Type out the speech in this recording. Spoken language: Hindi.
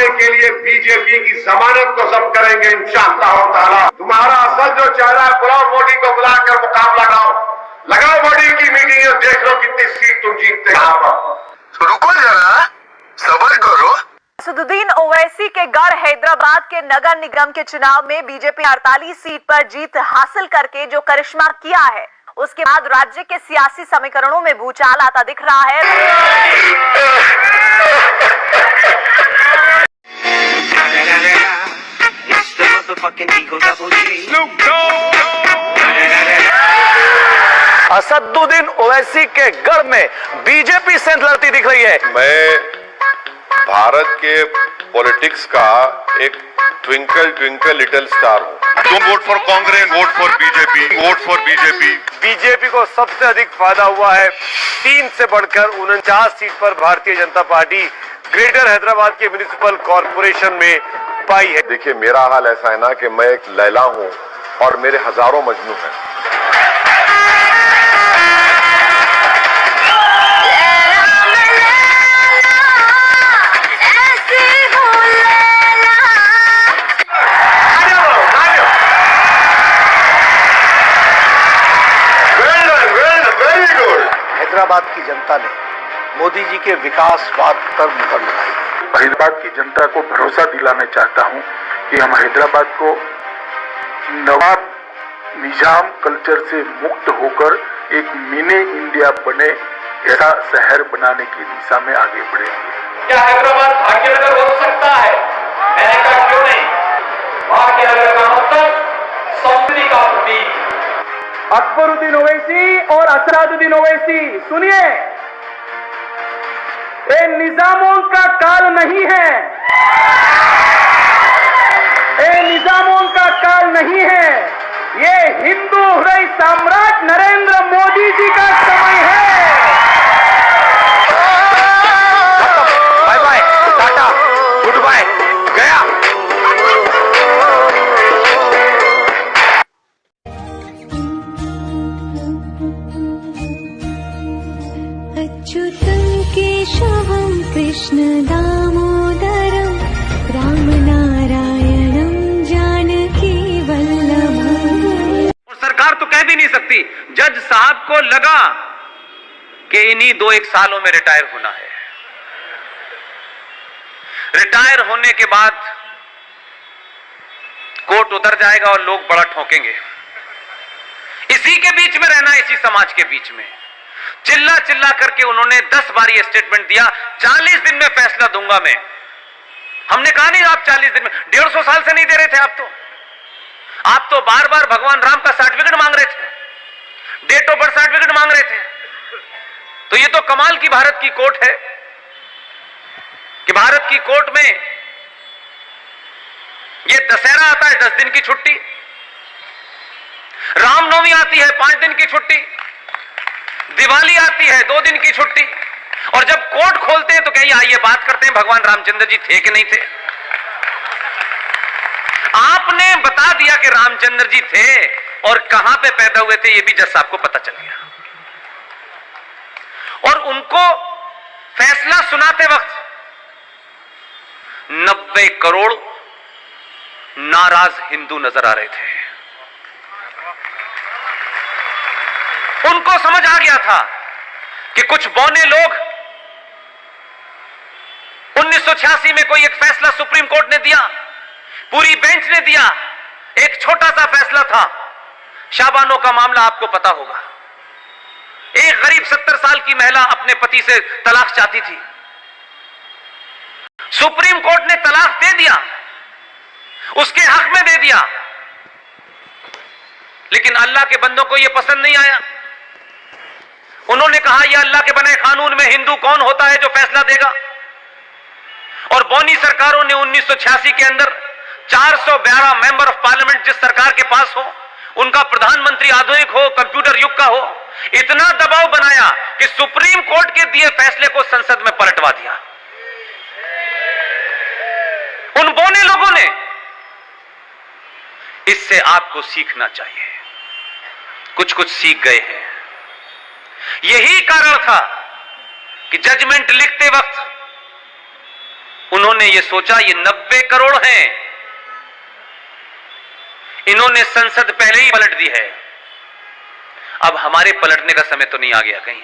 बनाने के लिए बीजेपी की जमानत को जब्त करेंगे इंशाअल्लाह ताला। तुम्हारा असल जो चेहरा है, बुलाओ मोदी को, बुलाकर मुकाबला लगाओ मोदी की मीटिंग और देख लो कितनी सीट तुम जीतते यहाँ पर। रुको जरा, सब्र करो। असदुद्दीन ओवैसी के गढ़ हैदराबाद के नगर निगम के चुनाव में बीजेपी 48 सीट पर जीत हासिल करके जो करिश्मा किया है, उसके बाद राज्य के सियासी समीकरणों में भूचाल आता दिख रहा है। असदुद्दीन ओवैसी के गढ़ में बीजेपी से लड़ती दिख रही है। मैं भारत के पॉलिटिक्स का एक ट्विंकल ट्विंकल लिटिल स्टार हूँ। तुम vote for Congress, vote for BJP, vote for BJP. BJP को सबसे अधिक फायदा हुआ है। 3 से बढ़कर 49 सीट पर भारतीय जनता पार्टी ग्रेटर हैदराबाद के म्युनिसिपल कॉर्पोरेशन में पाई है। देखिए, मेरा हाल ऐसा है ना कि मैं एक लैला हूँ और मेरे हजारों मजनू हैं। हैदराबाद की जनता ने मोदी जी के विकासवाद पर मुहर लगाई। हैदराबाद की जनता को भरोसा दिलाना चाहता हूं कि हम हैदराबाद को नवाब निजाम कल्चर से मुक्त होकर एक मिनी इंडिया बने ऐसा शहर बनाने की दिशा में आगे बढ़ेंगे। क्या हैदराबाद भाग्यनगर हो सकता है? मैंने कहा क्यों नहीं। भाग्यनगर का मतलब समृद्धि का प्रतीक। अकबरुद्दीन ओवैसी और असरादुद्दीन ओवैसी, सुनिए, ये निजामों का काल नहीं है, ये निजामों का काल नहीं है, ये हिंदू हृदय सम्राट नरेंद्र मोदी जी का समय है। Bye bye, tata, goodbye, गया। अच्युतं केशवं कृष्ण दामोदरं रामनारायणं जानकी वल्लभं। और सरकार तो कह भी नहीं सकती। जज साहब को लगा कि इन्हीं 2-1 सालों में रिटायर होना है। रिटायर होने के बाद कोर्ट उतर जाएगा और लोग बड़ा ठोकेंगे। इसी के बीच में रहना, इसी समाज के बीच में चिल्ला चिल्ला करके उन्होंने 10 बार ये स्टेटमेंट दिया, 40 दिन में फैसला दूंगा मैं। हमने कहा नहीं आप 40 दिन में, 150 साल से नहीं दे रहे थे आप तो बार बार भगवान राम का सर्टिफिकेट मांग रहे थे, डेट ऑफ बर्थ सर्टिफिकेट मांग रहे थे। तो ये तो कमाल की भारत की कोर्ट है कि भारत की कोर्ट में ये दशहरा आता है 10 दिन की छुट्टी, रामनवमी आती है 5 दिन की छुट्टी, दिवाली आती है 2 दिन की छुट्टी, और जब कोर्ट खोलते हैं तो कहिए आइए बात करते हैं भगवान रामचंद्र जी थे कि नहीं थे। आपने बता दिया कि रामचंद्र जी थे और कहां पे पैदा हुए थे, यह भी जज साहब को पता चल गया। और उनको फैसला सुनाते वक्त 90 करोड़ नाराज हिंदू नजर आ रहे थे। उनको समझ आ गया था कि कुछ बौने लोग 1986 में कोई एक फैसला सुप्रीम कोर्ट ने दिया, पूरी बेंच ने दिया, एक छोटा सा फैसला था, शाबानो का मामला आपको पता होगा। एक गरीब 70 साल की महिला अपने पति से तलाक चाहती थी, सुप्रीम कोर्ट ने तलाक दे दिया, उसके हक में दे दिया। लेकिन अल्लाह के बंदों को यह पसंद नहीं आया। उन्होंने कहा यह अल्लाह के बने कानून में हिंदू कौन होता है जो फैसला देगा। और बौनी सरकारों ने 1986 के अंदर 412 मेंबर ऑफ पार्लियामेंट जिस सरकार के पास हो, उनका प्रधानमंत्री आधुनिक हो, कंप्यूटर युग का हो, इतना दबाव बनाया कि सुप्रीम कोर्ट के दिए फैसले को संसद में पलटवा दिया। उन बौने लोगों ने, इससे आपको सीखना चाहिए, कुछ कुछ सीख गए हैं। यही कारण था कि जजमेंट लिखते वक्त उन्होंने इन्होंने ये सोचा ये 90 करोड़ हैं, इन्होंने संसद पहले ही पलट दी है, अब हमारे पलटने का समय तो नहीं आ गया कहीं।